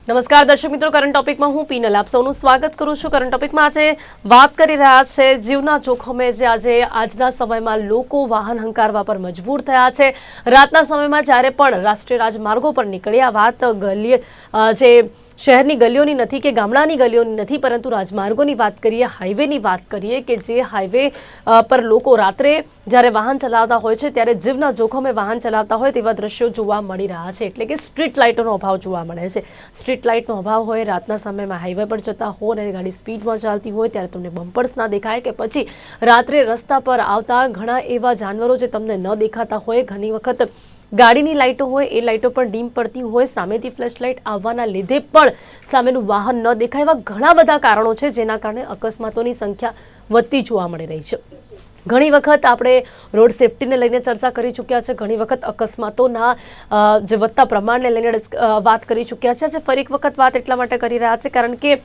નમસ્કાર દર્શક મિત્રો, કરંટ ટોપિકમાં હું પીનલ આપ સૌનું સ્વાગત કરું છું। કરંટ ટોપિકમાં આજે વાત કરી રહ્યા છે જીવના જોખમે જે આજના સમયમાં લોકો વાહન હંકારવા પર મજબૂર થયા છે। રાતના સમયમાં જ્યારે પણ રાષ્ટ્રીય રાજમાર્ગો પર નીકળ્યા, વાત ગલી જે શહેરની ગલીઓની નથી કે ગામડાની ગલીઓની નથી, પરંતુ રાજમાર્ગોની વાત કરીએ, હાઈવેની વાત કરીએ કે જે હાઈવે પર લોકો રાત્રે જ્યારે વાહન ચલાવતા હોય છે ત્યારે જીવના જોખમે વાહન ચલાવતા હોય તેવા દ્રશ્યો જોવા મળી રહ્યા છે। એટલે કે સ્ટ્રીટ લાઇટોનો અભાવ જોવા મળે છે। સ્ટ્રીટ લાઇટનો અભાવ હોય, રાતના સમયમાં હાઈવે પર જતા હો અને ગાડી સ્પીડમાં ચાલતી હોય ત્યારે તમને બમ્પર્સ ના દેખાય કે પછી રાત્રે રસ્તા પર આવતા ઘણા એવા જાનવરો જે તમને ન દેખાતા હોય, ઘણી વખત ગાડીની લાઇટો હોય એ લાઇટો પણ ડીમ પડતી હોય, સામેથી ફ્લેશ લાઇટ આવવાના લીધે પણ સામેનું વાહન ન દેખાય, એવા ઘણા બધા કારણો છે જેના કારણે અકસ્માતોની સંખ્યા વધતી જોવા મળી રહી છે। ઘણી વખત આપણે રોડ સેફટીને લઈને ચર્ચા કરી ચૂક્યા છે, ઘણી વખત અકસ્માતોના જે વધતા પ્રમાણને લઈને વાત કરી ચૂક્યા છે। આજે ફરી એક વખત વાત એટલા માટે કરી રહ્યા છે કારણ કે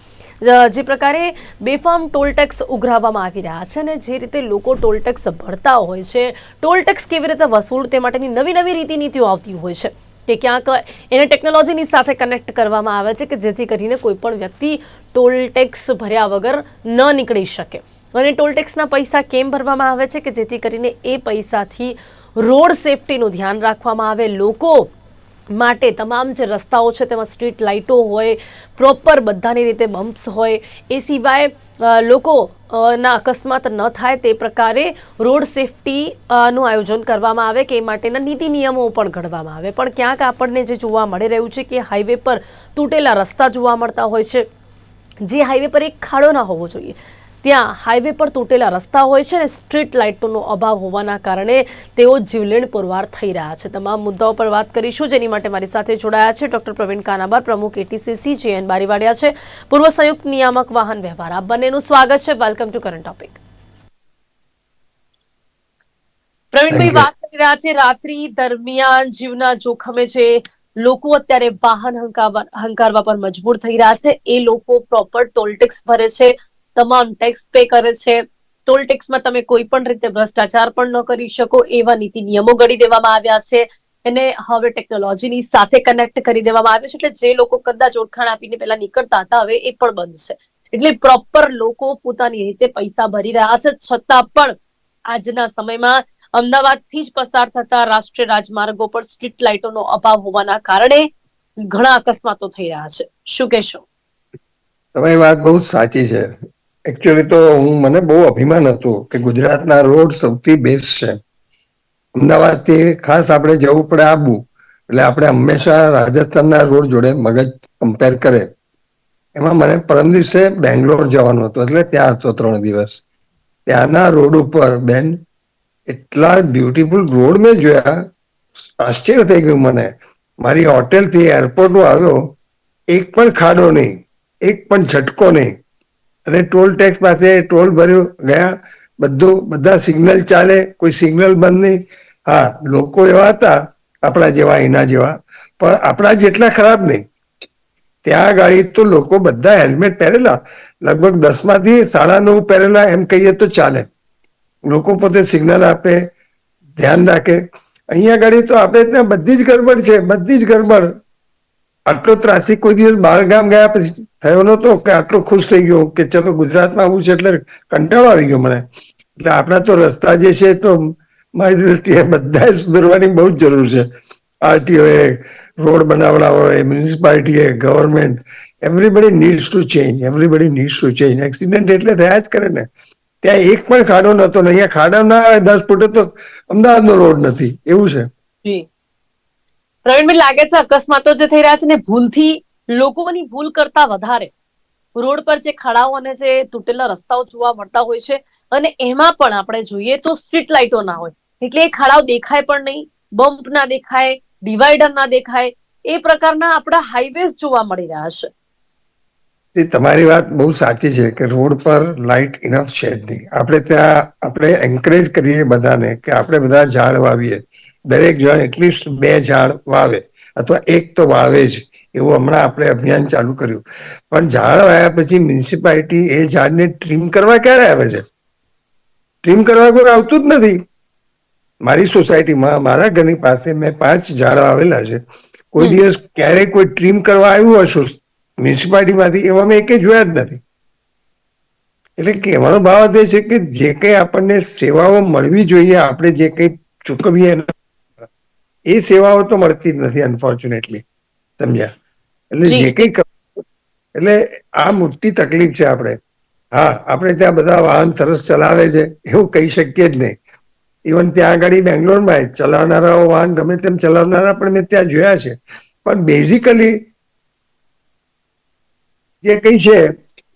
જે પ્રકારે બેફામ ટોલ ટેક્સ ઉઘરાવવામાં આવી રહ્યા છે અને જે રીતે લોકો ટોલ ટેક્સ ભરતા હોય છે, ટોલ ટેક્સ કેવી રીતે વસૂલ તે માટેની નવી નવી રીતિનીતિઓ આવતી હોય છે કે ક્યાંક એને ટેકનોલોજીની સાથે કનેક્ટ કરવામાં આવે છે કે જેથી કરીને કોઈ પણ વ્યક્તિ ટોલ ટેક્સ ભર્યા વગર ન નીકળી શકે। અને ટોલ ટેક્સના પૈસા કેમ ભરવામાં આવે છે કે જેથી કરીને એ પૈસાથી રોડ સેફટીનું ધ્યાન રાખવામાં આવે, લોકો માટે તમામ જે રસ્તાઓ છે તેમાં સ્ટ્રીટ લાઇટો હોય, પ્રોપર બધાની રીતે બમ્પ્સ હોય, એ સિવાય લોકોના અકસ્માત ન થાય તે પ્રકારે રોડ સેફટીનું આયોજન કરવામાં આવે કે એ માટેના નીતિ નિયમો પણ ઘડવામાં આવે। પણ ક્યાંક આપણને જે જોવા મળી રહ્યું છે કે હાઈવે પર તૂટેલા રસ્તા જોવા મળતા હોય છે, જે હાઈવે પર એક ખાડો ના હોવો જોઈએ ત્યાં હાઈવે પર તૂટેલા રસ્તા હોય છે અને સ્ટ્રીટ લાઇટોનો અભાવ હોવાના કારણે તેઓ જીવલેણ પુરવાર થઈ રહ્યા છે। તમામ મુદ્દાઓ પર વાત કરીશું, જેની માટે મારી સાથે જોડાયા છે ડોક્ટર પ્રવીણ કાનાબાર, પ્રમુખ એટીસીસી, જે.એન. બારીવાડિયા છે, પૂર્વ સંયુક્ત નિયામક વાહન વ્યવહાર। આપ બંનેનું સ્વાગત છે। Welcome to current topic. Pravinbhai, વાત કરી રહ્યા છે રાત્રિ દરમિયાન જીવના જોખમે જે લોકો અત્યારે વાહન હંકારવા પર મજબૂર થઈ રહ્યા છે, એ લોકો પ્રોપર ટોલ ટેક્સ ભરે છે, તમામ ટેક્સ પે કરે છે। ટોલ ટેક્સમાં તમે કોઈ પણ રીતે ભ્રષ્ટાચાર પણ ન કરી શકો એવા નીતિ નિયમો ઘડી દેવામાં આવ્યા છે, એને હવે ટેકનોલોજીની સાથે કનેક્ટ કરી દેવામાં આવ્યું છે। એટલે જે લોકો કદાચ ઓળખાણ આપીને પહેલા નીકળતા હતા, હવે એ પણ બંધ છે। એટલે પ્રોપર લોકો પોતાની રીતે પૈસા ભરી રહ્યા છે, છતાં પણ આજના સમયમાં અમદાવાદથી જ પસાર થતા રાષ્ટ્રીય રાજમાર્ગો પર સ્ટ્રીટ લાઇટોનો અભાવ હોવાના કારણે ઘણા અકસ્માતો થઈ રહ્યા છે। શું કહેશો? તમારી વાત બહુ સાચી છે। એકચ્યુઅલી તો મને બહુ અભિમાન હતું કે ગુજરાતના રોડ સૌથી બેસ્ટ છે। અમદાવાદથી ખાસ આપણે જવું પડે આબુ, એટલે આપણે હંમેશા રાજસ્થાનના રોડ જોડે મગજ કમ્પેર કરે। એમાં મને પરમ દિવસે બેંગ્લોર જવાનું હતું, એટલે ત્યાં હતો 3 દિવસ। ત્યાંના રોડ ઉપર બેન એટલા બ્યુટીફુલ રોડ મેં જોયા, આશ્ચર્ય થઈ ગયું મને। મારી હોટેલથી એરપોર્ટ આવ્યો, એક પણ ખાડો નહીં, એક પણ ઝટકો નહીં, અને ટોલ ટેક્સ પાસે ટોલ ભર્યું ગયા, બધા સિગ્નલ ચાલે, કોઈ સિગ્નલ બંધ નહીં। હા, લોકો એવા હતા આપણા જેવા, એના જેવા, પણ આપણા જેટલા ખરાબ નહીં। ત્યાં ગાડી તો લોકો બધા હેલ્મેટ પહેરેલા, લગભગ 10માંથી 9.5 પહેરેલા એમ કહીએ તો ચાલે। લોકો પોતે સિગ્નલ આપે, ધ્યાન રાખે। અહીંયા ગાડી તો આપણે ત્યાં બધી જ ગડબડ છે, બધી જ ગડબડ। આટલો ત્રાસી કોઈ દિવસ બહાર ગામ ગયા પછી થયો નતો કે આટલો ખુશ થઈ ગયો કે ચલો ગુજરાતમાં આવું છે, એટલે કંટાળો આવી ગયો મને। એટલે આપણા તો રસ્તા જે છે તો મારી દ્રષ્ટિએ બધા સુધરવાની બહુ જ જરૂર છે। આરટીઓ એ, રોડ બનાવડા હોય, municipality, government, everybody needs to change, everybody needs to change. Accident એટલે થયા જ કરે ને। ત્યાં એક પણ ખાડો નતો ને અહીંયા ખાડા ના આવે 10 ફૂટે તો અમદાવાદનો રોડ નથી, એવું છે। જી પ્રવીણભાઈ, લાગે છે અકસ્માતો જે થઈ રહ્યા છે ને ભૂલથી, લોકોની ભૂલ કરતા વધારે રોડ પર જે ખાડાઓ અને જે તૂટેલા રસ્તાઓ જોવા મળતા હોય છે, અને એમાં પણ આપણે જોઈએ તો સ્ટ્રીટ લાઇટો ના હોય, એટલે એ ખાડાઓ દેખાય પણ નહીં, બમ્પ ના દેખાય, ડિવાઈડર ના દેખાય, એ પ્રકારના આપણા હાઈવેઝ જોવા મળી રહ્યા છે। તમારી વાત બહુ સાચી છે કે રોડ પર લાઇટ ઇનફ છે જ નહીં। આપણે ત્યાં આપણે એન્કરેજ કરીએ બધાને કે આપણે બધા ઝાડ વાવીએ, દરેક જણ એટલીસ્ટ 2 ઝાડ વાવે અથવા એક તો વાવે જ, એવું હમણાં આપણે અભિયાન ચાલુ કર્યું। પણ ઝાડ વાવ્યા પછી મ્યુનિસિપાલિટી એ ઝાડને ટ્રીમ કરવા ક્યારે આવે છે? ટ્રીમ કરવા કોઈ આવતું જ નથી। મારી સોસાયટીમાં, મારા ઘરની પાસે મેં 5 ઝાડ આવેલા છે, કોઈ દિવસ ક્યારેય કોઈ ટ્રીમ કરવા આવ્યું હશે મ્યુનિસિપાલિટીમાંથી એવા મેં એકે જોયા જ નથી. એટલે કહેવાનો ભાવ એ છે કે જે કંઈ આપણને સેવાઓ મળવી જોઈએ, આપણે જે કંઈ ચૂકવીએ એ સેવાઓ તો મળતી જ નથી અનફોર્ચ્યુનેટલી. સમજ્યા? એટલે જી. જે કંઈ એટલે આ મોટી તકલીફ છે આપણે. હા, આપણે ત્યાં બધા વાહન સરસ ચલાવે છે એવું કહી શકીએ જ નહીં. ઇવન ત્યાં આગળ બેંગ્લોરમાં ચલાવનારાઓ વાહન ગમે તેમ ચલાવનારા પણ મેં ત્યાં જોયા છે. પણ બેઝિકલી જે કઈ છે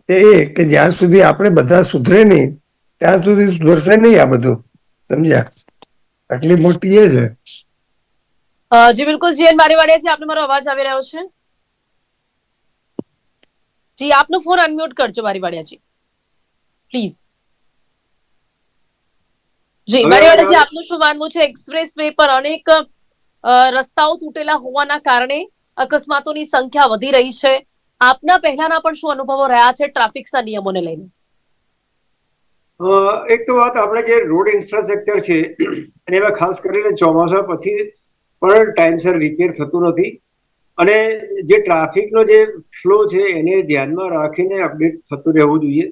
તે એ કે જ્યાં સુધી આપણે બધા સુધરે નહીં ત્યાં સુધી સુધરશે નહીં આ બધું. સમજ્યા? આટલી મોટી એ છે. જી બિલકુલ. જીએન બારીવાડિયા છે, આપને મારો અવાજ આવી રહ્યો છે? જી, આપનો ફોન અનમ્યુટ કરજો બારીવાડિયાજી, પ્લીઝ. જી બારીવાડિયાજી, આપનું શું માનવું છે? એક્સપ્રેસ વે પર અનેક રસ્તાઓ તૂટેલા હોવાના કારણે અકસ્માતોની સંખ્યા વધી રહી છે. આપના પહેલાના પણ શું અનુભવો રહ્યા છે ટ્રાફિકના નિયમોને લઈને? એક તો વાત, આપણે જે રોડ ઇન્ફ્રાસ્ટ્રક્ચર છે અને એમાં ખાસ કરીને ચોમાસા પછી પણ ટાઈમસર રિપેર થતું નથી, અને જે ટ્રાફિકનો જે ફ્લો છે એને ધ્યાનમાં રાખીને અપડેટ થતું રહેવું જોઈએ.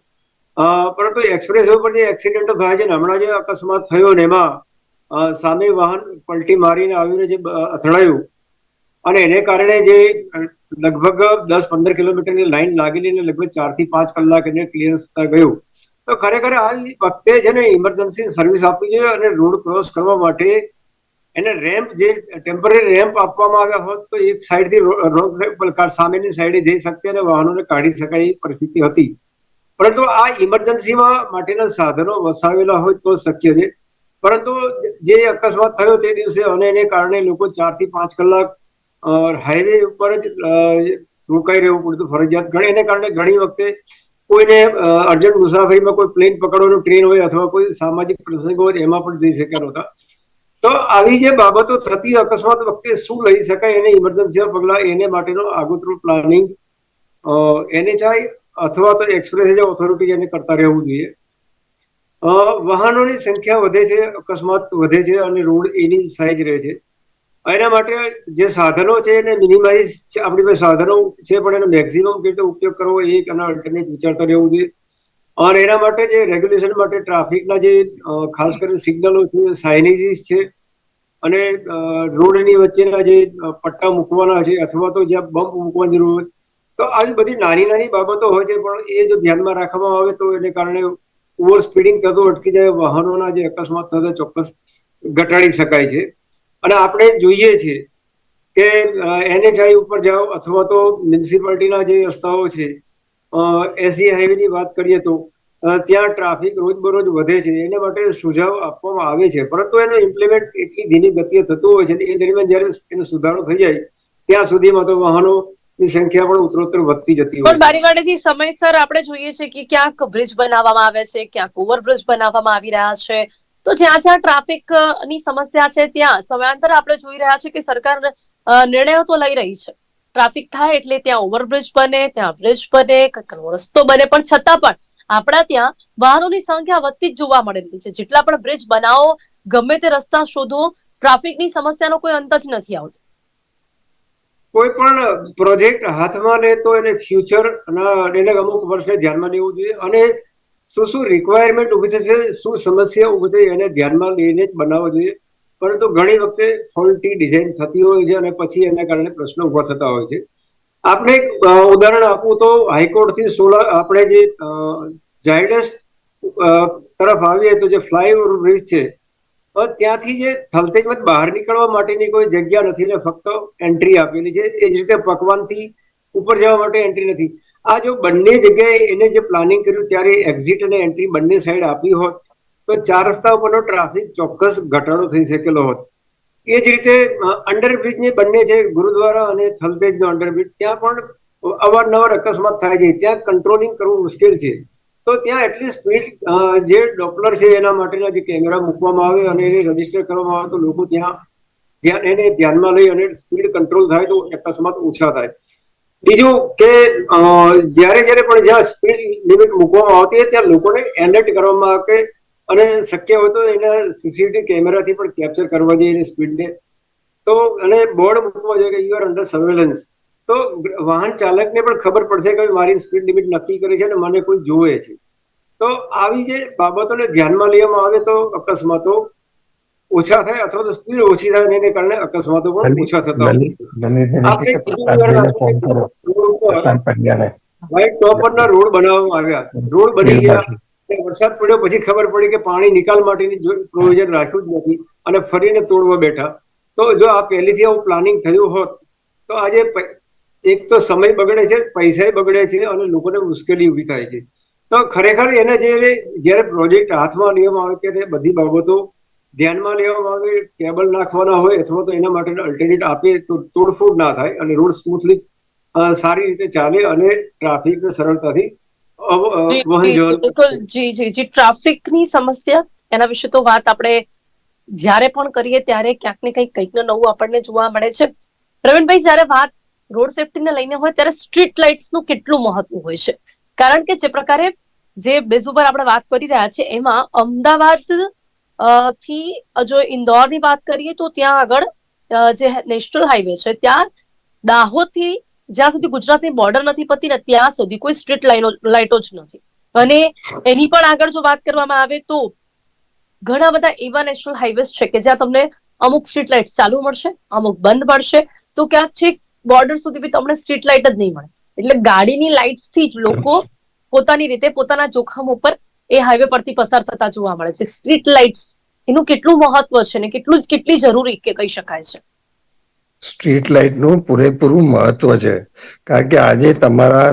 પરંતુ એક્સપ્રેસ વે પર જે એક્સિડન્ટો થાય છે ને, હમણાં જે અકસ્માત થયો ને એમાં સામે વાહન પલટી મારીને આવીને જે અથડાયું અને એને કારણે જે લગભગ 10-15 કિલોમીટરની લાઈન લાગેલી અને લગભગ 4 થી 5 કલાક એને ક્લિયરન્સ ગયું. તો ખરેખર આ વખતે છે ને ઇમરજન્સી સર્વિસ આપવી જોઈએ, અને રોડ ક્રોસ કરવા માટે એને રેમ્પ, જે ટેમ્પરરી રેમ્પ આપવામાં આવ્યા હોત તો એક સાઈડથી રોડ સામેની સાઈડે જઈ શકતી અને વાહનોને કાઢી શકાય એવી પરિસ્થિતિ હતી. પરંતુ આ ઇમરજન્સીમાં માટેના સાધનો વસાવેલા હોય તો શક્ય છે. પરંતુ જે અકસ્માત થયો તે દિવસે અને એને કારણે લોકો 4 થી 5 કલાક હાઈવે ઉપર જ રોકાઈ રહેવું પડતું ફરજિયાત. એને કારણે ઘણી વખતે કોઈને અર્જન્ટ મુસાફરીમાં કોઈ પ્લેન પકડવાનું ટ્રેન હોય અથવા કોઈ સામાજિક પ્રસંગ હોય એમાં પણ જઈ શક્યા નહોતા. તો આવી જે બાબતો થતી અકસ્માત વખતે શું લઈ શકાય એને ઇમરજન્સી પગલા, એને માટેનું આગોતરું પ્લાનિંગ NHI અથવા તો એક્સપ્રેસ ઓથોરિટી એને કરતા રહેવું જોઈએ. વાહનોની સંખ્યા વધે છે, અકસ્માત વધે છે અને રોડ એની સાઈઝ રહે છે. એના માટે જે સાધનો છે એને મિનિમાઇઝ, આપણી પાસે સાધનો છે પણ એનો મેક્સિમમ કેવી રીતે ઉપયોગ કરવો એ એના અલ્ટરનેટ વિચારતા રહેવું જોઈએ. અને એના માટે જે રેગ્યુલેશન માટે ટ્રાફિકના જે ખાસ કરીને સિગ્નલો છે, સાઇનેજીસ છે અને રોડની વચ્ચેના જે પટ્ટા મૂકવાના છે અથવા તો જ્યાં બમ્પ મૂકવાની જરૂર હોય, તો આવી બધી નાની નાની બાબતો હોય છે, પણ એ જો ધ્યાનમાં રાખવામાં આવે તો એને કારણે ઓવર સ્પીડિંગ થતું અટકી જાય, વાહનોના જે અકસ્માત થતા ચોક્કસ ઘટાડી શકાય છે. અને આપણે જોઈએ છીએ કે NHI ઉપર જાઓ અથવા તો મ્યુનિસિપાલિટીના જે રસ્તાઓ છે, SE હાઈવેની વાત કરીએ તો ત્યાં ટ્રાફિક રોજબરોજ વધે છે. એના માટે સુઝાવ આપવામાં આવે છે, પરંતુ એનો ઇમ્પ્લિમેન્ટ એટલી ધીમી ગતિએ થતું હોય છે. એ દરમિયાન જયારે એનો સુધારો થઈ જાય ત્યાં સુધીમાં તો વાહનોની સંખ્યા પણ ઉત્તરોત્તર વધતી જતી હોય પણ બારીવાડિયાજી, સમયસર આપણે જોઈએ છે કે ક્યાંક બ્રિજ બનાવવામાં આવે છે, ક્યાંક ઓવરબ્રિજ બનાવવામાં આવી રહ્યા છે. તો જ્યાં જ્યાં ટ્રાફિક ની સમસ્યા છે ત્યાં સમયાંતરે આપણે જોઈ રહ્યા છે કે સરકાર નિર્ણયો તો લઈ રહી છે. ટ્રાફિક થાય એટલે ત્યાં ઓવરબ્રિજ બને, ત્યાં બ્રિજ બને, રસ્તો બને, પણ છતાં પણ આપણા ત્યાં વાહનોની સંખ્યા વધતી જ જોવા મળે છે. જેટલા પણ બ્રિજ બનાવો, ગમે તે રસ્તા શોધો, ટ્રાફિકની સમસ્યાનો કોઈ અંત જ નથી આવતો. કોઈ પણ પ્રોજેક્ટ હાથમાં લે તો એને ફ્યુચર એને અમુક વર્ષને ધ્યાનમાં લેવું જોઈએ, અને શું શું રિક્વાયરમેન્ટ ઉભી થશે, શું સમસ્યા ઉભી થઈ એને ધ્યાનમાં લઈને જ બનાવવો જોઈએ. પરંતુ ઘણી વખતે ફોલ્ટી ડિઝાઇન થતી હોય છે અને પછી એના કારણે પ્રશ્નો ઉભા થતા હોય છે. આપણે ઉદાહરણ આપવું તો હાઈકોર્ટથી આપણે જે ઝાયડસ તરફ આવીએ તો જે ફ્લાયઓવર બ્રિજ છે, ત્યાંથી જે થલતેજમાં બહાર નીકળવા માટેની કોઈ જગ્યા નથી ને ફક્ત એન્ટ્રી આપેલી છે. એ જ રીતે પકવાનથી ઉપર જવા માટે એન્ટ્રી નથી. આ જો બંને જગ્યાએ એને જે પ્લાનિંગ કર્યું ત્યારે એક્ઝિટ અને એન્ટ્રી બંને સાઈડ આપી હોત તો 4 રસ્તા ઉપરનો ટ્રાફિક ચોક્કસ ઘટાડો થઈ શકેલો હોત. એ જ રીતે અંડરબ્રિજની બંને છે, ગુરુદ્વારા અને થલતેજનો અંડરબ્રિજ, ત્યાં પણ અવારનવાર અકસ્માત થાય છે. ત્યાં કંટ્રોલિંગ કરવું મુશ્કેલ છે. તો ત્યાં એટલી સ્પીડ જે ડોપલર છે એના માટેના જે કેમેરા મૂકવામાં આવે અને એને રજીસ્ટર કરવામાં આવે તો લોકો ત્યાં એને ધ્યાનમાં લઈ અને સ્પીડ કંટ્રોલ થાય તો અકસ્માત ઓછા થાય. બીજું કે જ્યારે જ્યારે પણ જ્યાં સ્પીડ લિમિટ મૂકવામાં આવતી હોય ત્યાં લોકોને એલર્ટ કરવામાં આવે અને શક્ય હોય તો એના CCTV કેમેરાથી પણ કેપ્ચર કરવા જોઈએ એની સ્પીડને. તો અને બોર્ડ મૂકવા જોઈએ કે યુ આર અંડર સર્વેલન્સ. તો વાહન ચાલકને પણ ખબર પડશે કે મારી સ્પીડ લિમિટ નક્કી કરી છે અને મને કોઈ જોવે છે. તો આવી જે બાબતોને ધ્યાનમાં લેવામાં આવે તો અકસ્માતો ઓછા થાય અથવા તો સ્પીડ ઓછી થાય એને કારણે અકસ્માતો પણ ઓછા થતા હોય છે. આપણે એક બીજું ઉદાહરણ આપીએ કે રોડ ઉપર વ્હાઇટ ટોપરના રોડ બનાવવામાં આવ્યા, રોડ બની ગયા, વરસાદ પડ્યો પછી ખબર પડી કે પાણી નિકાલ માટેની પ્રોવિઝન રાખ્યું જ નથી અને ફરીને તોડવા બેઠા. તો જો આ પહેલેથી આવું પ્લાનિંગ થયું હોત તો આજે એક તો સમય બગડે છે, પૈસા બગડે છે અને લોકોને મુશ્કેલી ઊભી થાય છે. તો ખરેખર એને જયારે પ્રોજેક્ટ હાથમાં લેવામાં આવે ત્યારે બધી બાબતો ધ્યાનમાં લેવામાં આવે, કેબલ નાખવાના હોય અથવા તો એના માટે અલ્ટરનેટ આપે તો તોડફોડ ના થાય અને રોડ સ્મૂથલી સારી રીતે ચાલે અને ટ્રાફિક સરળતાથી વહન જવન. બિલકુલ, જી ટ્રાફિકની સમસ્યા એના વિશે તો વાત આપણે જ્યારે પણ કરીએ ત્યારે ક્યાંક ને કંઈક ને નવું આપણને જોવા મળે છે. પ્રવીણભાઈ, જ્યારે વાત રોડ સેફટીને લઈને હોય ત્યારે સ્ટ્રીટ લાઇટ્સનું કેટલું મહત્વ હોય છે? કારણ કે જે પ્રકારે જે બેઝ ઉપર આપણે વાત કરી રહ્યા છે એમાં અમદાવાદ થી જો ઇન્દોરની વાત કરીએ તો ત્યાં આગળ જે નેશનલ હાઈવે છે ત્યાં દાહોદથી જ્યાં સુધી ગુજરાતની બોર્ડર નથી પતી ને ત્યાં સુધી કોઈ સ્ટ્રીટ લાઇટો જ નથી. અને એની પણ આગળ જો વાત કરવામાં આવે તો ઘણા બધા એવા નેશનલ હાઈવેઝ છે કે જ્યાં તમને અમુક સ્ટ્રીટ લાઇટ ચાલુ મળશે, અમુક બંધ મળશે, તો ક્યાંક છેક બોર્ડર સુધી બી તમને સ્ટ્રીટ લાઇટ જ નહીં મળે. એટલે ગાડીની લાઇટ્સ થી જ લોકો પોતાની રીતે પોતાના જોખમ ઉપર એ હાઈવે પરથી પસાર થતા જોવા મળે છે. સ્ટ્રીટ લાઇટ્સ એનું કેટલું મહત્વ છે ને કેટલી જરૂરી કે કહી શકાય છે? સ્ટ્રીટ લાઇટ નું પૂરેપૂરું મહત્વ છે. કારણ કે આજે તમારા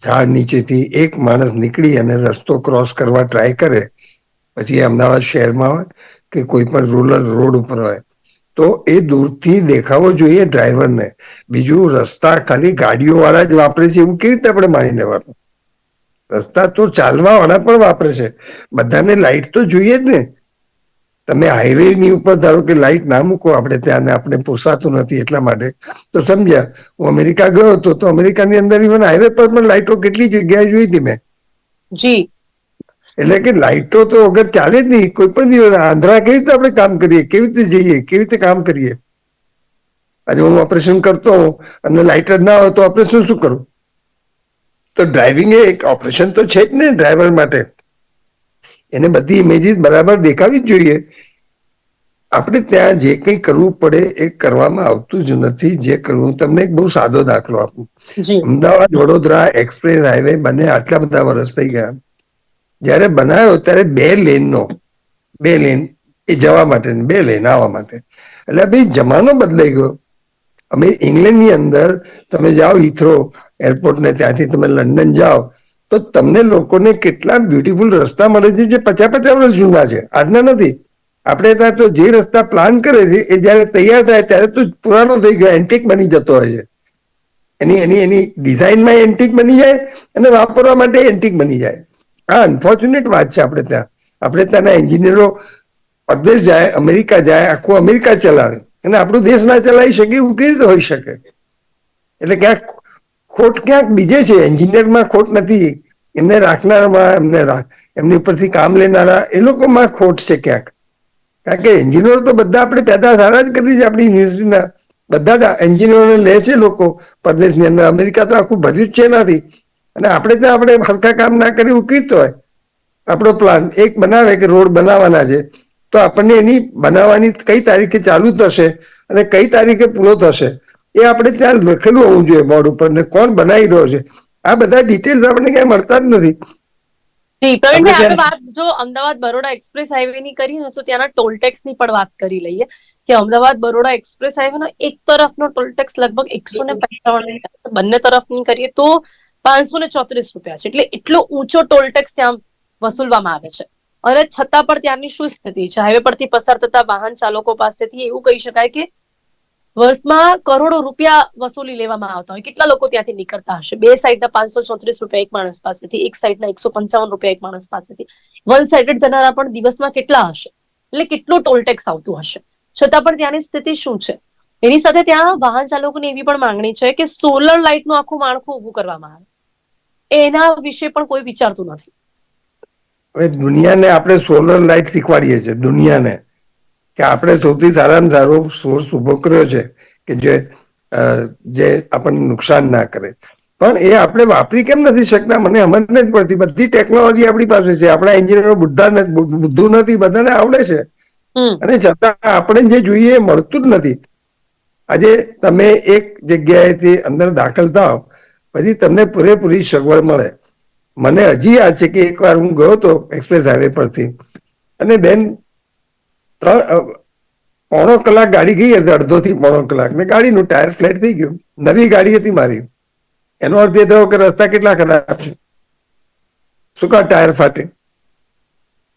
ઝાડ નીચેથી એક માણસ નીકળી અને રસ્તો ક્રોસ કરવા ટ્રાય કરે, પછી અમદાવાદ શહેરમાં હોય કે કોઈ પણ રૂરલ રોડ ઉપર હોય, તો એ દૂરથી દેખાવો જોઈએ ડ્રાઈવરને. બીજું, રસ્તા ખાલી ગાડીઓ વાળા જ વાપરે છે એવું કેવી રીતે આપણે માની લેવાનું? રસ્તા તો ચાલવા વાળા પણ વાપરે છે. બધાને લાઈટ તો જોઈએ જ ને. તમે હાઈવે ની ઉપર ધારો કે લાઈટ ના મૂકો આપણે ત્યાં, આપણે પોસાતું નથી એટલા માટે, તો સમજ્યા. હું અમેરિકા ગયો હતો તો અમેરિકાની અંદર ઇવન હાઈવે પર પણ લાઈટો કેટલી જગ્યાએ જોઈ હતી મેં. જી. એટલે કે લાઈટો તો વગર ચાલે જ નહીં. કોઈ પણ દિવસ આંધ્રા કેવી રીતે આપણે કામ કરીએ, કેવી રીતે જઈએ, કેવી રીતે કામ કરીએ? આજે હું ઓપરેશન કરતો હોઉં અને લાઇટ જ ના હોય તો ઓપરેશન શું કરું? તો ડ્રાઇવિંગ એ એક ઓપરેશન તો છે જ ને ડ્રાઈવર માટે. એને બધી ઇમેજીસ બરાબર દેખાવી જ જોઈએ. આપણે ત્યાં જે કંઈ કરવું પડે એ કરવામાં આવતું જ નથી. જે કરવું, તમને એક બહુ સાદો દાખલો આપું. અમદાવાદ વડોદરા એક્સપ્રેસ હાઈવે બને આટલા બધા વર્ષ થઈ ગયા. જયારે બનાવ્યો ત્યારે 2 લેન એ જવા માટે, 2 લેન આવવા માટે. એટલે ભાઈ જમાનો બદલાઈ ગયો. અમે ઇંગ્લેન્ડની અંદર તમે જાઓ હિથ્રો એરપોર્ટ ને ત્યાંથી તમે લંડન જાઓ તો તમને લોકોને કેટલા બ્યુટીફુલ રસ્તા મળે છે જે 50-50 વર્ષ જૂના છે, આજના નથી. આપણે ત્યાં તો જે રસ્તા પ્લાન કરે છે એ જયારે તૈયાર થાય ત્યારે તો પુરાણો થઈ ગયો, એન્ટિક બની જતો હોય છે. એની ડિઝાઇનમાં એન્ટિક બની જાય અને વાપરવા માટે એન્ટિક બની જાય. આ અનફોર્ચ્યુનેટ વાત છે. આપણે ત્યાંના એન્જિનિયરો પરદેશ જાય, અમેરિકા જાય, આખું અમેરિકા ચલાવે અને આપણું દેશ ના ચલાવી શકે એવું કેવી રીતે હોઈ શકે? એટલે ક્યાંક ખોટ ક્યાંક બીજે છે. એન્જિનિયરમાં ખોટ નથી, એમને રાખનારમાં, એમની ઉપરથી કામ લેનારા એ લોકોમાં ખોટ છે ક્યાંક. કારણ કે એન્જિનિયરો તો બધા આપણે પેદા સારા જ કરી છે. આપણી યુનિવર્સિટીના બધા એન્જિનિયરોને લે છે લોકો પરદેશની અંદર. અમેરિકા તો આખું ભર્યું જ છે એનાથી. અને આપણે ત્યાં આપણે હલકા કામ ના કરી ઉકીત હોય. આપણો પ્લાન એક બનાવે કે રોડ બનાવવાના છે, તો આપણને એની બનાવવાની કઈ તારીખે ચાલુ થશે અને કઈ તારીખે પૂરો થશે એ આપણે ત્યાં લખેલું હોવું જોઈએ બોર્ડ ઉપર, ને કોણ બનાવી રહ્યો છે. આ બધા ડિટેલ્સ આપણને ક્યાંય મળતા જ નથી. આપણે વાત જો અમદાવાદ બરોડા એક્સપ્રેસ હાઈવે ની કરીએ ને તો ત્યાંના ટોલ ટેક્સ ની પણ વાત કરી લઈએ કે અમદાવાદ બરોડા એક્સપ્રેસ હાઈવે નો એક તરફનો ટોલ ટેક્સ લગભગ 155, બંને તરફની કરીએ તો 534 રૂપિયા છે. એટલે એટલો ઊંચો ટોલ ટેક્સ ત્યાં વસૂલવામાં આવે છે. અને છતાં પણ ત્યાંની શું સ્થિતિ છે? હાઈવે પરથી પસાર થતા વાહન ચાલકો પાસેથી એવું કહી શકાય કે વર્ષમાં કરોડો રૂપિયા વસૂલી લેવામાં આવતા હોય. કેટલા લોકો ત્યાંથી નીકળતા હશે? બે સાઈડના 534 રૂપિયા એક માણસ પાસેથી, એક સાઈડના 155 રૂપિયા એક માણસ પાસેથી. વન સાઇડેડ જનારા પણ દિવસમાં કેટલા હશે? એટલે કેટલો ટોલ ટેક્સ આવતું હશે? છતાં પણ ત્યાંની સ્થિતિ શું છે? એની સાથે ત્યાં વાહન ચાલકોની એવી પણ માંગણી છે કે સોલર લાઇટનું આખું માળખું ઉભું કરવામાં આવે. એના વિશે પણ કોઈ વિચારતું નથી. હવે દુનિયાને આપણે સોલર લાઇટ શીખવાડીએ છીએ, દુનિયાને, કે આપણે સૌથી સારામાં સારો સોર્સ ઉભો કર્યો છે કે જે જે આપણને નુકસાન ના કરે. પણ એ આપણે વાપરી કેમ નથી શકતા મને સમજ નથી પડતી. બધી ટેકનોલોજી આપણી પાસે છે, આપણા એન્જિનિયરો બુદ્ધુ નથી, બધાને આવડે છે, અને છતાં આપણે જે જોઈએ એ મળતું જ નથી. આજે તમે એક જગ્યાએથી અંદર દાખલ થાવ પછી તમને પૂરેપૂરી સગવડ મળે. મને હજી યાદ છે કે એકવાર હું ગયો હતો એક્સપ્રેસ હાઈવે પરથી, અને બેન 3.25 કલાક ગાડી ગઈ હતી, અડધો થી 3.25 કલાક, ને ગાડીનું ટાયર ફ્લેટ થઈ ગયું. નવી ગાડી હતી મારી. એનો અર્થ એ થયો કે રસ્તા કેટલા ખરાબ છે, શું કા ટાયર ફાટે.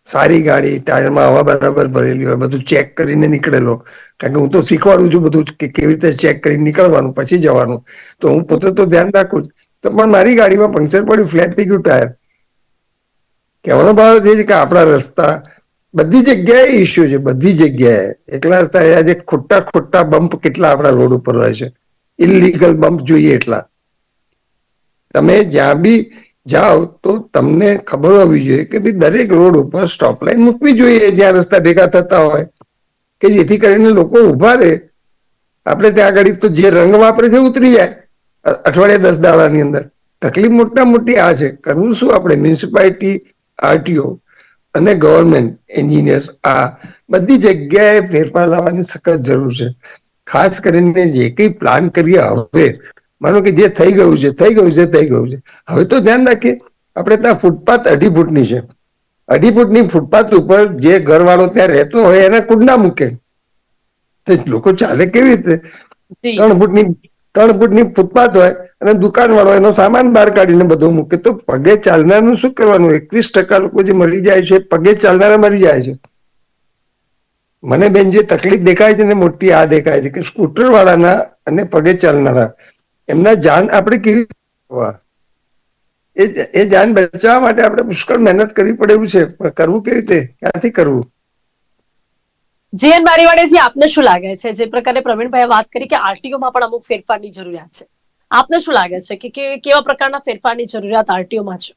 સારી ગાડી, ટાયરમાં હવા બરાબર ભરેલી હોય, બધું ચેક કરીને નીકળેલો. કારણ કે હું તો શીખવાડું છું બધું કે કેવી રીતે ચેક કરીને નીકળવાનું પછી જવાનું, તો હું પોતે તો ધ્યાન રાખું જ. તો પણ મારી ગાડીમાં પંક્ચર પડ્યું, ફ્લેટ થઈ ગયું ટાયર. કહેવાનો ભાવ એ છે કે આપણા રસ્તા બધી જગ્યાએ ઇસ્યુ છે, બધી જગ્યાએ. એકલા રસ્તા આજે ખોટા બમ્પ કેટલા આપણા રોડ ઉપર હોય છે, ઇલીગલ બમ્પ જોઈએ એટલા. તમે જ્યાં બી જાઓ તો તમને ખબર હોવી જોઈએ કે દરેક રોડ ઉપર સ્ટોપ લાઈન મૂકવી જોઈએ જ્યાં રસ્તા ભેગા થતા હોય, કે જેથી કરીને લોકો ઉભા રહે. આપણે ત્યાં આગળ તો જે રંગ વાપરે છે ઉતરી જાય અઠવાડિયા 10 દાડાની અંદર. તકલીફ મોટી આ છે. કરવું શું આપણે મ્યુનિસિપાલિટી, આરટીઓ અને ગવર્મેન્ટ એન્જિનિયર્સ આ બધી જગ્યાએ ફેરફાર લાવવાની સખત જરૂર છે. ખાસ કરીને જે કઈ પ્લાન કરીએ હવે, માનો કે જે થઈ ગયું છે થઈ ગયું છે થઈ ગયું છે, હવે તો ધ્યાન રાખીએ. આપણે ત્યાં ફૂટપાથ 2.5 ફૂટની છે, 2.5 ફૂટની ફૂટપાથ ઉપર જે ઘરવાળો ત્યાં રહેતો હોય એને કુંડા મૂકે, તો લોકો ચાલે કેવી રીતે? 3 ફૂટની ફૂટપાથ હોય અને દુકાન વાળો એનો સામાન બહાર કાઢીને બધો મૂકે, તો પગે ચાલનારનું શું કરવાનું? 21% લોકો જે મરી જાય છે પગે ચાલનારા મરી જાય છે. મને બેન જે તકલીફ દેખાય છે ને મોટી આ દેખાય છે કે સ્કૂટર વાળાના અને પગે ચાલનારા એમના જાન આપણે કેવી એ જાન બચાવવા માટે આપણે પુષ્કળ મહેનત કરવી પડે એવું છે, પણ કરવું કેવી રીતે, ક્યાંથી કરવું? જીએન બારીવાડેજી, આપને શું લાગે છે, જે પ્રકારે પ્રવીણભાઈએ વાત કરી કે આરટીઓમાં પણ અમુક ફેરફારની જરૂરિયાત છે, આપને શું લાગે છે કે કેવા પ્રકારના ફેરફારની જરૂરિયાત આરટીઓમાં છે?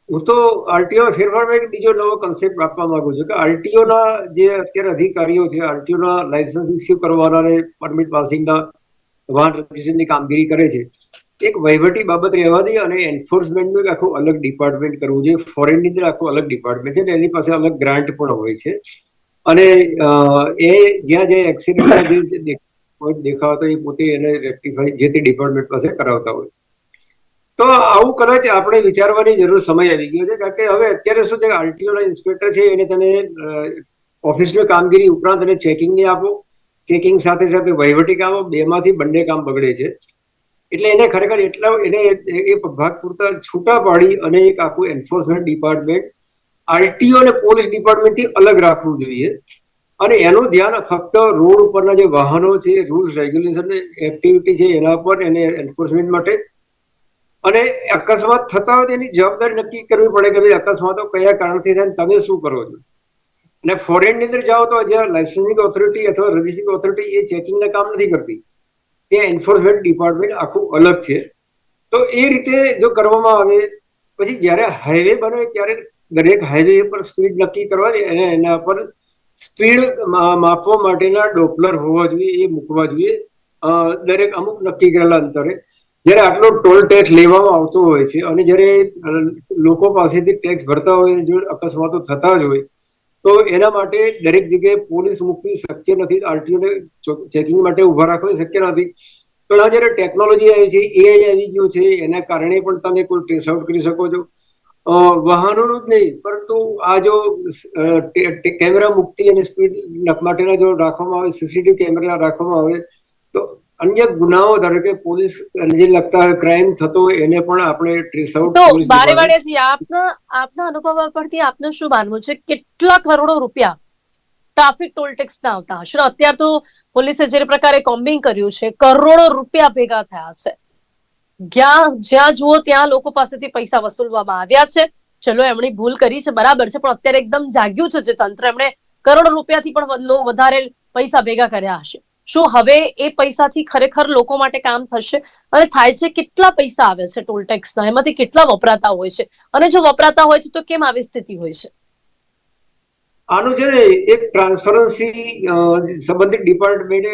હું તો આરટીઓ ફેરફારમાં એક બીજો નવો કન્સેપ્ટ આપવા માંગુ છું કે આરટીઓના જે અત્યારે અધિકારીઓ છે, આરટીઓના લાયસન્સ ઇસ્યુ કરવાના અને પરમિટ પાસિંગના વાહન રજીસ્ટ્રેશનની કામગીરી કરે છે, એક વહીવટી બાબત રહેવા દે અને એન્ફોર્સમેન્ટનું એક આખું અલગ ડિપાર્ટમેન્ટ કરવું જોઈએ. ફોરેનની અંદર આખું અલગ ડિપાર્ટમેન્ટ છે ને એની પાસે અલગ ગ્રાન્ટ પણ હોય છે, અને એ જ્યાં એક્સિડન્ટના જે દેખાતા એ પોતે એને રેક્ટિફાઈ જે તે ડિપાર્ટમેન્ટ પાસે કરાવતા હોય. તો આવું કદાચ આપણે વિચારવાની જરૂર સમય આવી ગયો છે, કારણ કે હવે અત્યારે શું છે, આરટીઓના ઇન્સ્પેક્ટર છે એને તમે ઓફિસની કામગીરી ઉપરાંત એને ચેકિંગની આપો, ચેકિંગ સાથે સાથે વહીવટી કામ, બેમાંથી બંને કામ બગડે છે. એટલે એને ખરેખર એને એ ભાગ પૂરતા છૂટા પાડી અને એક આખું એન્ફોર્સમેન્ટ ડિપાર્ટમેન્ટ આરટીઓ અને પોલીસ ડિપાર્ટમેન્ટથી અલગ રાખવું જોઈએ, અને એનું ધ્યાન ફક્ત રોડ ઉપરના જે વાહનો છે, રૂલ્સ રેગ્યુલેશન એક્ટિવિટી છે એના પર એને એન્ફોર્સમેન્ટ માટે, અને અકસ્માત થતા હોય તેની જવાબદારી નક્કી કરવી પડે કે ભાઈ અકસ્માતો કયા કારણથી થાય, તમે શું કરો છો. અને ફોરેનની અંદર જાઓ તો જ્યાં લાયસન્સિંગ ઓથોરિટી અથવા રજિસ્ટ્રિંગ ઓથોરિટી એ ચેકિંગના કામ નથી કરતી, ત્યાં એન્ફોર્સમેન્ટ ડિપાર્ટમેન્ટ આખું અલગ છે. તો એ રીતે જો કરવામાં આવે, પછી જ્યારે હાઈવે બને ત્યારે દરેક હાઈવે પર સ્પીડ નક્કી કરવાની અને એના પર સ્પીડ માપવા માટેના ડોપલર હોવા જોઈએ, એ મૂકવા જોઈએ દરેક અમુક નક્કી કરેલા અંતરે. જયારે આટલો ટોલ ટેક્સ લેવામાં આવતો હોય છે અને જયારે લોકો પાસેથી ટેક્સ ભરતા હોય, જો અકસ્માતો થતા જ હોય, તો એના માટે દરેક જગ્યાએ પોલીસ મૂકવી શક્ય નથી, આરટીઓને ચેકિંગ માટે ઉભા રાખવા શક્ય નથી. પણ આ જયારે ટેકનોલોજી આવી છે, એઆઈ આવી ગયું છે, એના કારણે પણ તમે કોઈ ટ્રેસ આઉટ કરી શકો છો. વાહનોનું જ નહીં, પરંતુ આ જો કેમેરા મુક્તિ અને સ્પીડ માટેના જો રાખવામાં આવે, સીસીટીવી કેમેરા રાખવામાં આવે, તો અન્ય ગુનાઓ ધારો કે પોલીસ જે લગતા ક્રાઇમ થતો હોય એને પણ આપણે ટ્રેસ આઉટ. તો બારેવાડિયાજી, આપના અનુભવ પરથી આપનું શું માનવું છે, કેટલા કરોડો રૂપિયા ટ્રાફિક ટોલ ટેક્સ ના આવતા હશે? અત્યારે તો પોલીસે જે પ્રકારે કોમ્બિંગ કર્યું છે, કરોડો રૂપિયા ભેગા થયા છે, જ્યાં જુઓ ત્યાં લોકો પાસેથી પૈસા વસૂલવામાં આવ્યા છે. ચલો, એમણે ભૂલ કરી છે, બરાબર છે, પણ અત્યારે એકદમ જાગ્યું છે જે તંત્ર, એમણે કરોડો રૂપિયાથી પણ વધારે પૈસા ભેગા કર્યા હશે. શું હવે એ પૈસાથી ખરેખર લોકો માટે કામ થશે? અને થાય છે, કેટલા પૈસા આવે છે ટોલ ટેક્સના, એમાંથી કેટલા વપરાતા હોય છે, અને જો વપરાતા હોય છે તો કેમ આવી સ્થિતિ હોય છે? આનું છે ને એક ટ્રાન્સપરન્સી સંબંધિત ડિપાર્ટમેન્ટે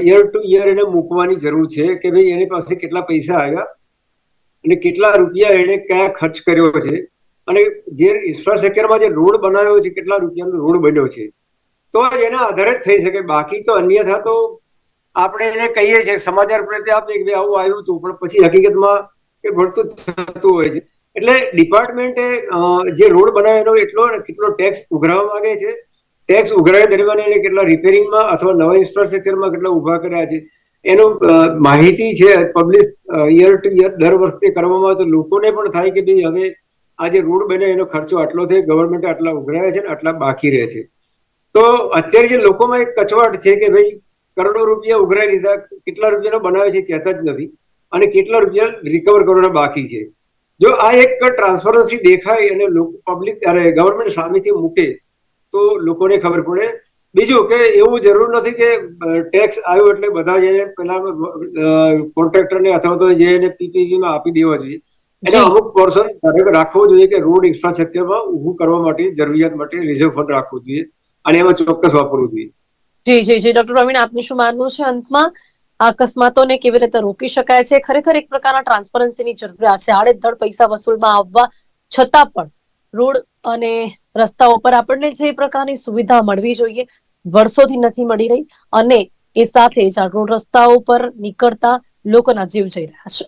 યર ટુ યર એને મૂકવાની જરૂર છે કે ભાઈ એની પાસે કેટલા પૈસા આવ્યા અને કેટલા રૂપિયા એને કયા ખર્ચ કર્યો છે, અને જે ઇન્ફ્રાસ્ટ્રક્ચરમાં જે રોડ બનાવ્યો છે કેટલા રૂપિયાનો રોડ બન્યો છે, તો જ એના આધારે જ થઈ શકે. બાકી તો અન્યથા તો આપણે એને કહીએ છીએ સમાચાર પ્રત્યે આપીએ કે ભાઈ આવું આવ્યું હતું, પણ પછી હકીકતમાં એ ભળતું થતું હોય છે. એટલે ડિપાર્ટમેન્ટે જે રોડ બનાવેલો એટલો કેટલો ટેક્સ ઉઘરાવવા માંગે છે, ટેક્સ ઉઘરાવ્યા દરમિયાન એને કેટલા રિપેરિંગમાં અથવા નવા ઇન્ફ્રાસ્ટ્રક્ચરમાં કેટલા ઉભા કર્યા છે એનું માહિતી છે પબ્લિશ યર ટુ યર દર વખતે કરવામાં આવે તો લોકોને પણ થાય કે ભાઈ હવે આ જે રોડ બને એનો ખર્ચો આટલો થયો, ગવર્મેન્ટે આટલા ઉઘરાવ્યા છે ને આટલા બાકી રહે છે. તો અત્યારે જે લોકોમાં એક કચવાટ છે કે ભાઈ કરોડો રૂપિયા ઉઘરાવી લીધા, કેટલા રૂપિયાનો બનાવે છે કહેતા જ નથી, અને કેટલા રૂપિયા રિકવર કરવાના બાકી છે. જો આ એક ટ્રાન્સપરન્સી દેખાય અને પબ્લિક ગવર્મેન્ટ સામેથી મૂકે તો લોકોને ખબર પડે. બીજું કે એવું જરૂર નથી કે ટેક્સ આવ્યો એટલે બધા જઈને પેલા કોન્ટ્રાક્ટરને અથવા તો જે એને પીપીપીમાં આપી દેવા જોઈએ. એને અમુક પોર્શન રાખવો જોઈએ કે રોડ ઇન્ફ્રાસ્ટ્રક્ચરમાં ઊભું કરવા માટે જરૂરિયાત માટે રિઝર્વ ફંડ રાખવું જોઈએ અને એમાં ચોક્કસ વાપરવું જોઈએ. જી ડોક્ટર પ્રવીણ, આપનું શું માનવું છે અંતમાં અકસ્માતોને કેવી રીતે રોકી શકાય છે? ખરેખર એક પ્રકારના ટ્રાન્સપરન્સીની જરૂરિયાત છે. આડેધડ પૈસા વસૂલમાં આવવા છતાં પણ રોડ અને રસ્તાઓ પર આપણને જે પ્રકારની સુવિધા મળવી જોઈએ વર્ષોથી નથી મળી રહી, અને એ સાથે જ આ રોડ રસ્તાઓ પર નીકળતા લોકોના જીવ જઈ રહ્યા છે.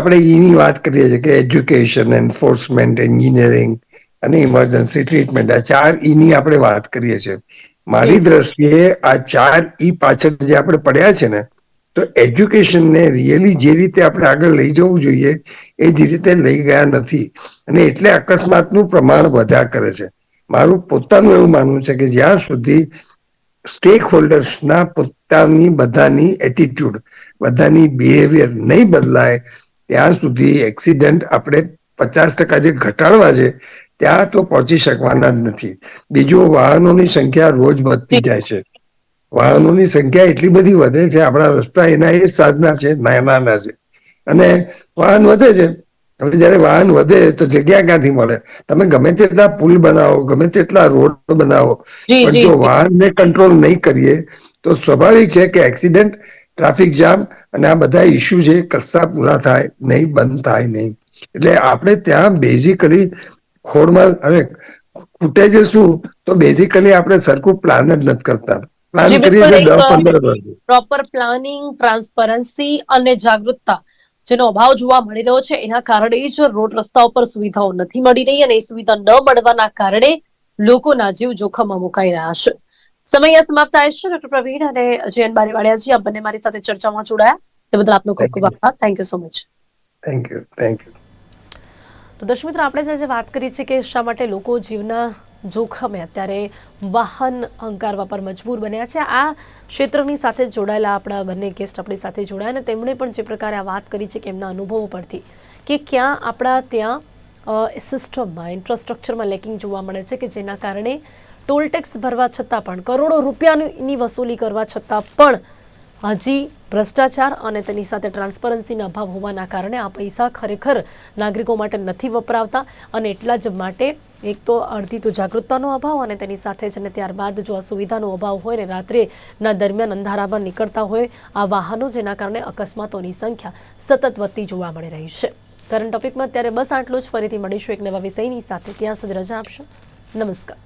આપણે એની વાત કરીએ છીએ કે એજ્યુકેશન, એન્ફોર્સમેન્ટ, એન્જિનિયરિંગ અને ઇમરજન્સી ટ્રીટમેન્ટ, આ 4 ની આપણે વાત કરીએ છીએ. મારી દ્રષ્ટિએ આ 4 પાછળ જે આપણે પડ્યા છે ને, તો એજ્યુકેશનને રિયલી જે રીતે આપણે આગળ લઈ જવું જોઈએ એ જ રીતે લઈ ગયા નથી, અને એટલે અકસ્માતનું પ્રમાણ વધ્યા કરે છે. મારું પોતાનું એવું માનવું છે કે જ્યાં સુધી સ્ટેક હોલ્ડર્સના પોતાની બધાની એટીટ્યુડ, બધાની બિહેવિયર નહીં બદલાય ત્યાં સુધી એક્સિડન્ટ આપણે 50% જે ઘટાડવા છે ત્યાં તો પહોંચી શકવાના જ નથી. બીજું, વાહનોની સંખ્યા રોજ વધતી જાય છે. વાહનોની સંખ્યા એટલી બધી વધે છે, આપણા રસ્તા એના એ સાધના છે, નાના છે, અને વાહન વધે છે. હવે જયારે વાહન વધે તો જગ્યા ક્યાંથી મળે? તમે ગમે તેટલા પુલ બનાવો, ગમે તેટલા રોડ બનાવો, પણ જો વાહનને કંટ્રોલ નહીં કરીએ તો સ્વાભાવિક છે કે એક્સિડન્ટ, ટ્રાફિક જામ અને આ બધા ઇસ્યુ છે કશા પૂરા થાય નહીં, બંધ થાય નહીં. એટલે આપણે ત્યાં બેઝિકલી ખોળમાં હવે ખૂટે છે શું, તો બેઝિકલી આપણે સરખું પ્લાન જ નથી કરતા. પ્લાન કરીએ છીએ 10-15 વર્ષ. પ્રોપર પ્લાનિંગ, ટ્રાન્સપરન્સી અને જાગૃતતા જેનો અભાવ જોવા મળી રહ્યો છે, એના કારણે જ રોડ રસ્તા ઉપર સુવિધાઓ નથી મળી રહી, અને એ સુવિધા ન મળવાના કારણે લોકોના જીવ જોખમમાં મુકાઈ રહ્યા છે. સમય સમાપ્ત થાય છે. ડોક્ટર પ્રવીણ અને જયંત બારીવાડિયાજી, આપ બંને મારી સાથે ચર્ચામાં જોડાયા તે બદલ આપનો ખૂબ ખૂબ આભાર. Thank you so much. Thank you. તો દર્શક મિત્રો, આપણે જે વાત કરી છે કે શા માટે લોકો જીવના જોખમે અત્યારે વાહન હંકારવા પર મજબૂર બન્યા છે, આ ક્ષેત્રની સાથે જોડાયેલા આપણા બંને ગેસ્ટ આપણી સાથે જોડાયા, અને તેમણે પણ જે પ્રકારે આ વાત કરી છે કે એમના અનુભવો પરથી કે ક્યાં આપણા ત્યાં સિસ્ટમમાં, ઇન્ફ્રાસ્ટ્રક્ચરમાં લેકિંગ જોવા મળે છે કે જેના કારણે ટોલ ટેક્સ ભરવા છતાં પણ, કરોડો રૂપિયાની વસૂલી કરવા છતાં પણ હજી ભ્રષ્ટાચાર અને તેની સાથે ટ્રાન્સપરન્સીના અભાવ હોવાના કારણે આ પૈસા ખરેખર નાગરિકો માટે નથી વપરાવતા, અને એટલા જ માટે એક તો અડધી તો જાગૃતતાનો અભાવ, અને તેની સાથે જ અને ત્યારબાદ જો આ સુવિધાનો અભાવ હોય ને રાત્રેના દરમિયાન અંધારામાં નીકળતા હોય આ વાહનો, જેના કારણે અકસ્માતોની સંખ્યા સતત વધતી જોવા મળી રહી છે. કરંટ ટોપિકમાં અત્યારે બસ આટલું જ. ફરીથી મળીશું એક નવા વિષયની સાથે. ત્યાં સુધી રજા આપશો. નમસ્કાર.